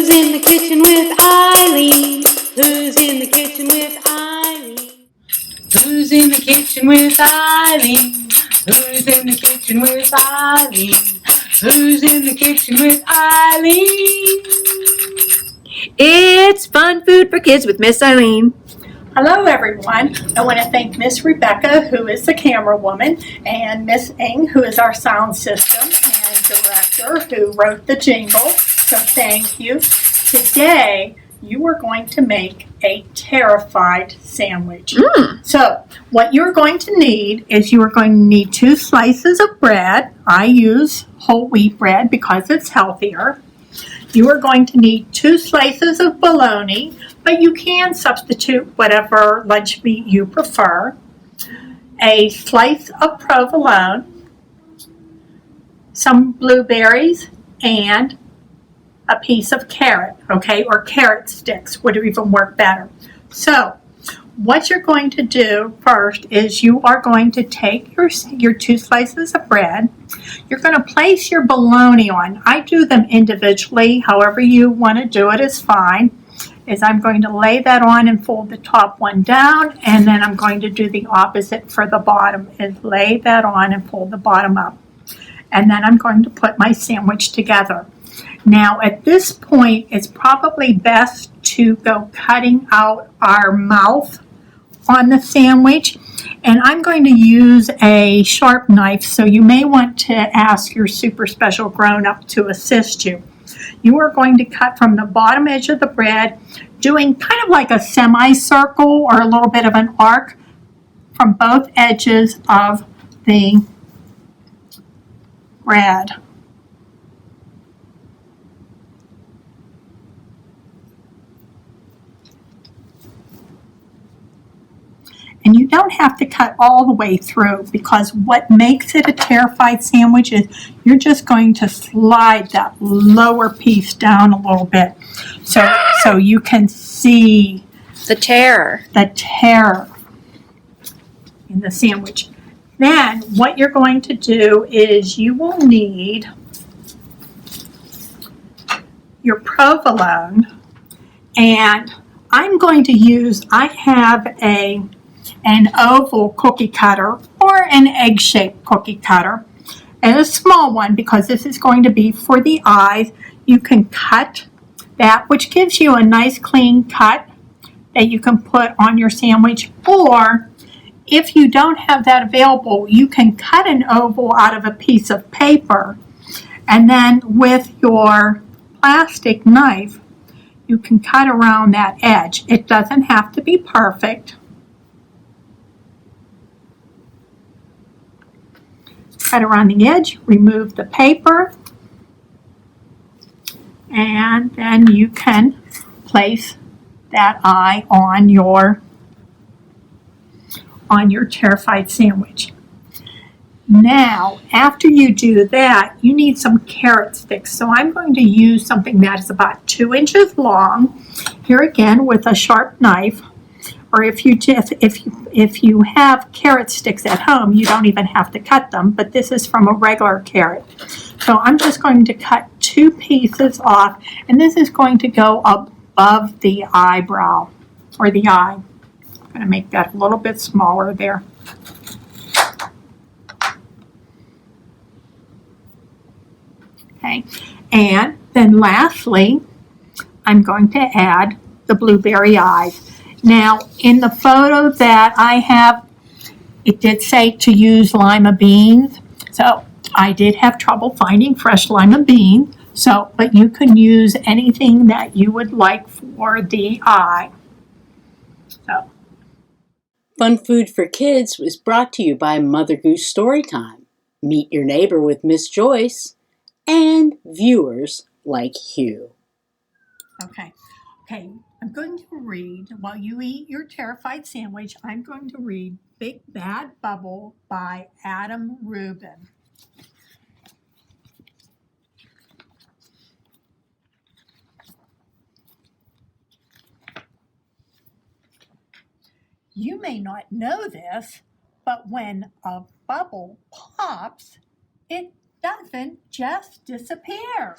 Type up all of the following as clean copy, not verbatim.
Who's in the kitchen with Eileen? Who's in the kitchen with Eileen? Who's in the kitchen with Eileen? Who's in the kitchen with Eileen? Who's in the kitchen with Eileen? It's Fun Food for Kids with Miss Eileen. Hello everyone. I want to thank Miss Rebecca, who is the camera woman, and Miss Ing, who is our sound system and director, who wrote the jingle. So thank you. Today you are going to make a terrified sandwich. So what you're going to need is you are going to need 2 slices of bread. I use whole wheat bread because it's healthier. You are going to need 2 slices of bologna, but you can substitute whatever lunch meat you prefer. A slice of provolone, some blueberries, and a piece of carrot, okay, or carrot sticks would even work better. So what you're going to do first is you are going to take your 2 slices of bread. You're going to place your bologna on. I do them individually. However you want to do it is fine. I'm going to lay that on and fold the top one down, and then I'm going to do the opposite for the bottom, is lay that on and fold the bottom up. And then I'm going to put my sandwich together. Now at this point, it's probably best to go cutting out our mouth on the sandwich, and I'm going to use a sharp knife, so you may want to ask your super special grown-up to assist you. You are going to cut from the bottom edge of the bread, doing kind of like a semicircle or a little bit of an arc from both edges of the bread. And you don't have to cut all the way through, because what makes it a terrified sandwich is you're just going to slide that lower piece down a little bit so you can see The terror. In the sandwich. Then what you're going to do is you will need your provolone, and I have an oval cookie cutter or an egg-shaped cookie cutter, and a small one because this is going to be for the eyes. You can cut that, which gives you a nice clean cut that you can put on your sandwich, or if you don't have that available, you can cut an oval out of a piece of paper, and then with your plastic knife you can cut around that edge. It doesn't have to be perfect. Cut around the edge, remove the paper, and then you can place that eye on your terrified sandwich. Now, after you do that, you need some carrot sticks. So I'm going to use something that is about 2 inches long. Here again with a sharp knife. Or if you have carrot sticks at home, you don't even have to cut them, but this is from a regular carrot. So I'm just going to cut 2 pieces off, and this is going to go above the eyebrow, or the eye. I'm going to make that a little bit smaller there. Okay, and then lastly, I'm going to add the blueberry eyes. Now, in the photo that I have, it did say to use lima beans. So I did have trouble finding fresh lima beans. But you can use anything that you would like for the eye. Fun Food for Kids was brought to you by Mother Goose Storytime, Meet Your Neighbor with Miss Joyce, and viewers like Hugh. Okay, I'm going to read, while you eat your terrified sandwich, I'm going to read Big Bad Bubble by Adam Rubin. You may not know this, but when a bubble pops, it doesn't just disappear.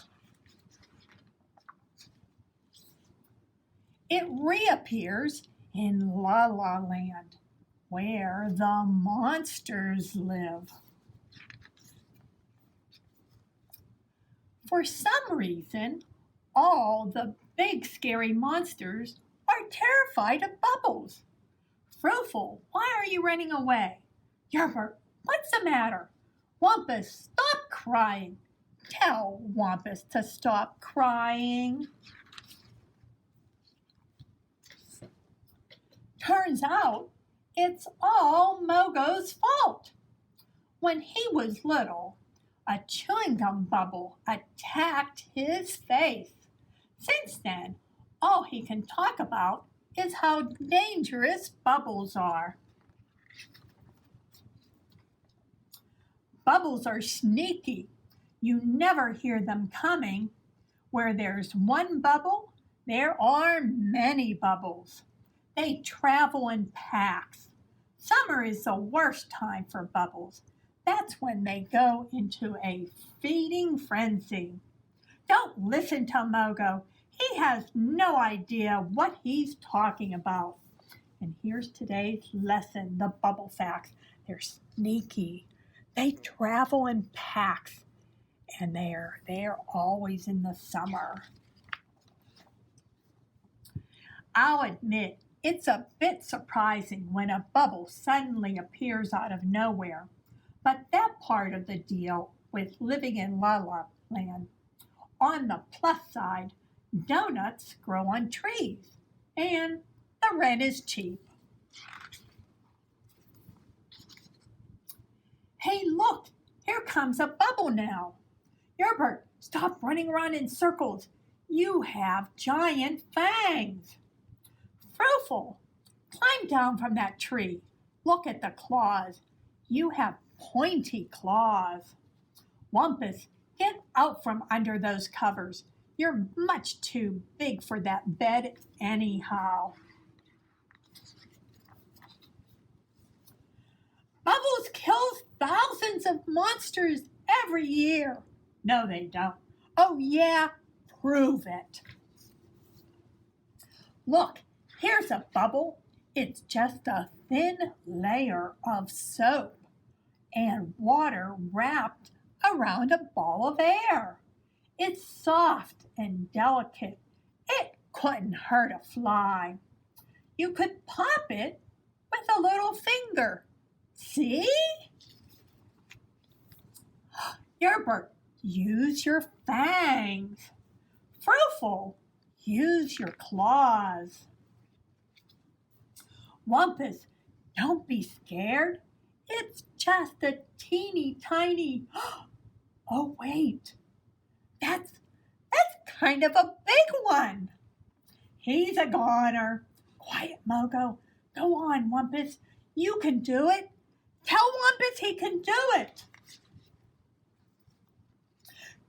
it reappears in La La Land, where the monsters live. For some reason, all the big scary monsters are terrified of Bubbles. Froofle, why are you running away? Yerbert, what's the matter? Wampus, stop crying. Tell Wampus to stop crying. Turns out it's all Mogo's fault. When he was little, a chewing gum bubble attacked his face. Since then, all he can talk about is how dangerous bubbles are. Bubbles are sneaky. You never hear them coming. Where there's one bubble, there are many bubbles. They travel in packs. Summer is the worst time for Bubbles. That's when they go into a feeding frenzy. Don't listen to Mogo. He has no idea what he's talking about. And here's today's lesson, the bubble facts. They're sneaky. They travel in packs. And they're always in the summer. I'll admit, it's a bit surprising when a bubble suddenly appears out of nowhere. But that part of the deal with living in La La Land. On the plus side, donuts grow on trees, and the rent is cheap. Hey, look, here comes a bubble now. Yerbert, stop running around in circles. You have giant fangs. Froofle, climb down from that tree. Look at the claws. You have pointy claws. Wampus, get out from under those covers. You're much too big for that bed anyhow. Bubbles kills thousands of monsters every year. No, they don't. Oh, yeah, prove it. Look, here's a bubble. It's just a thin layer of soap and water wrapped around a ball of air. It's soft and delicate. It couldn't hurt a fly. You could pop it with a little finger. See? Yerbert, use your fangs. Froofle, use your claws. Wampus, don't be scared. It's just a teeny tiny... Oh, wait. That's kind of a big one. He's a goner. Quiet, Mogo. Go on, Wampus. You can do it. Tell Wampus he can do it.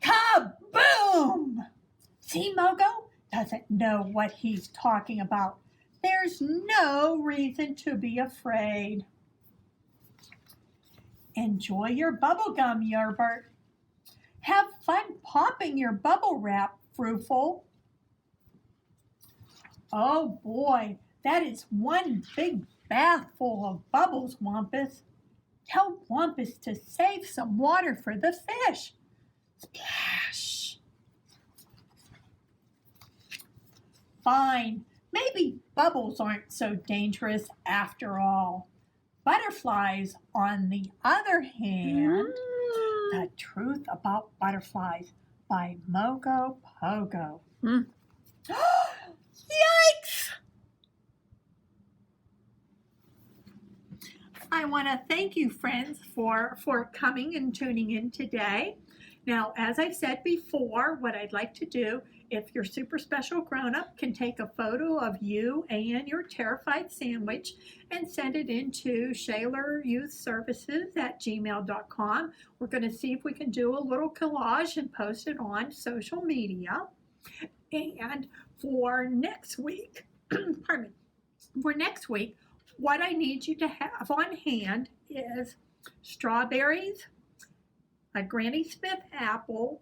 Kaboom! See, Mogo doesn't know what he's talking about. There's no reason to be afraid. Enjoy your bubble gum, Yerbert. Have fun popping your bubble wrap, Froofle. Oh boy, that is one big bath full of bubbles, Wampus. Tell Wampus to save some water for the fish. Splash. Fine, maybe bubbles aren't so dangerous after all. Butterflies, on the other hand, The Truth About Butterflies by Mogo Pogo. Yikes! I want to thank you, friends, for coming and tuning in today. Now, as I've said before, what I'd like to do, if your super special grown-up can take a photo of you and your terrified sandwich and send it into shaleryouthservices@gmail.com. We're going to see if we can do a little collage and post it on social media. And for next week, what I need you to have on hand is strawberries, a Granny Smith apple,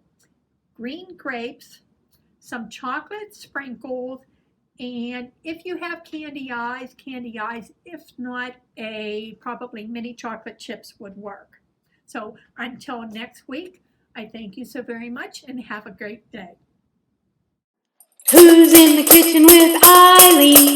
green grapes, some chocolate sprinkles, And if you have candy eyes. If not, probably mini chocolate chips would work. So until next week, I thank you so very much and have a great day. Who's in the kitchen with Eileen?